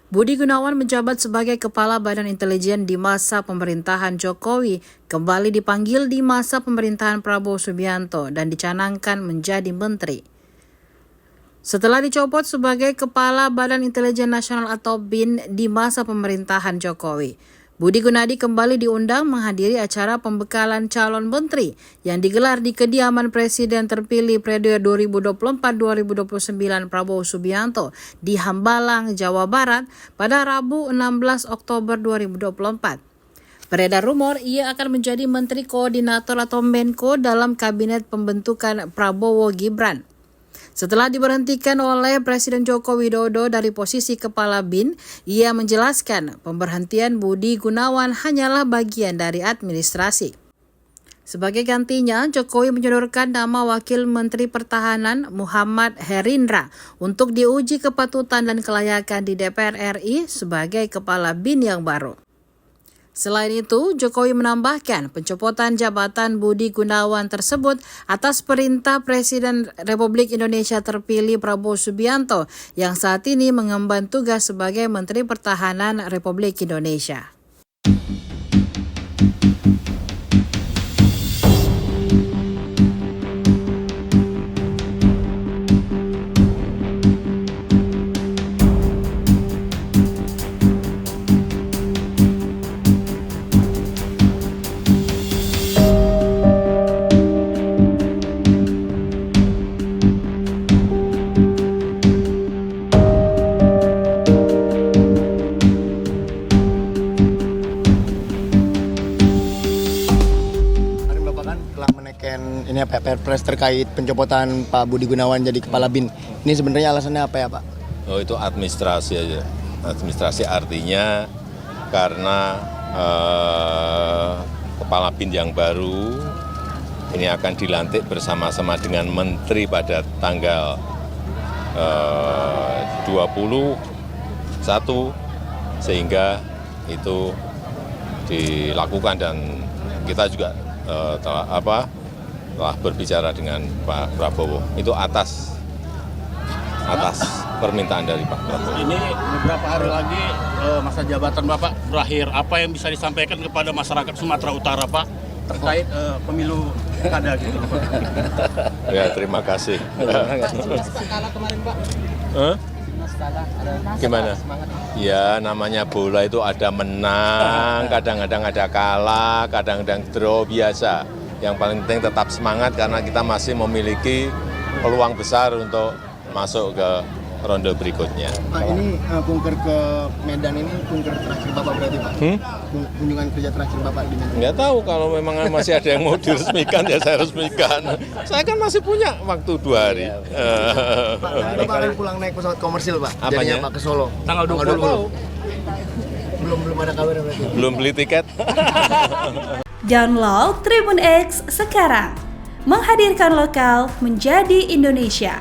Budi Gunawan menjabat sebagai Kepala Badan Intelijen di masa pemerintahan Jokowi, kembali dipanggil di masa pemerintahan Prabowo Subianto dan dicanangkan menjadi menteri. Setelah dicopot sebagai Kepala Badan Intelijen Nasional atau BIN di masa pemerintahan Jokowi, Budi Gunadi kembali diundang menghadiri acara pembekalan calon menteri yang digelar di kediaman Presiden terpilih periode 2024-2029 Prabowo Subianto di Hambalang, Jawa Barat pada Rabu 16 Oktober 2024. Beredar rumor ia akan menjadi Menteri Koordinator atau Menko dalam Kabinet Pembentukan Prabowo Gibran. Setelah diberhentikan oleh Presiden Joko Widodo dari posisi Kepala BIN, ia menjelaskan pemberhentian Budi Gunawan hanyalah bagian dari administrasi. Sebagai gantinya, Jokowi menyodorkan nama Wakil Menteri Pertahanan Muhammad Herindra untuk diuji kepatutan dan kelayakan di DPR RI sebagai Kepala BIN yang baru. Selain itu, Jokowi menambahkan pencopotan jabatan Budi Gunawan tersebut atas perintah Presiden Republik Indonesia terpilih Prabowo Subianto yang saat ini mengemban tugas sebagai Menteri Pertahanan Republik Indonesia. Telah menaikkan ini Perpres terkait pencopotan Pak Budi Gunawan jadi Kepala BIN. Ini sebenarnya alasannya apa ya Pak? Oh, itu administrasi aja. Administrasi artinya karena Kepala BIN yang baru ini akan dilantik bersama-sama dengan Menteri pada tanggal 21 sehingga itu dilakukan dan kita juga telah berbicara dengan Pak Prabowo. Itu atas permintaan dari Pak Prabowo. Ini beberapa hari lagi masa jabatan Bapak berakhir. Apa yang bisa disampaikan kepada masyarakat Sumatera Utara Pak terkait pemilu kada gitu? Ya, terima kasih. Kalah kemarin Pak. Gimana? Ya, namanya bola itu ada menang, kadang-kadang ada kalah, kadang-kadang draw, biasa. Yang paling penting tetap semangat karena kita masih memiliki peluang besar untuk masuk ke ronde berikutnya. Pak, ini kunker ke Medan ini kunker terakhir Bapak berarti Pak? Kunjungan kerja terakhir Bapak di Medan? Nggak tahu, kalau memang masih ada yang mau diresmikan ya saya resmikan. Saya kan masih punya waktu 2 hari. Pak, Bapak akan pulang naik pesawat komersil Pak? Apanya? Jadinya Pak ke Solo? Tanggal 20. Belum ada kabar berarti? Belum beli tiket. Download Tribun X sekarang, menghadirkan lokal menjadi Indonesia.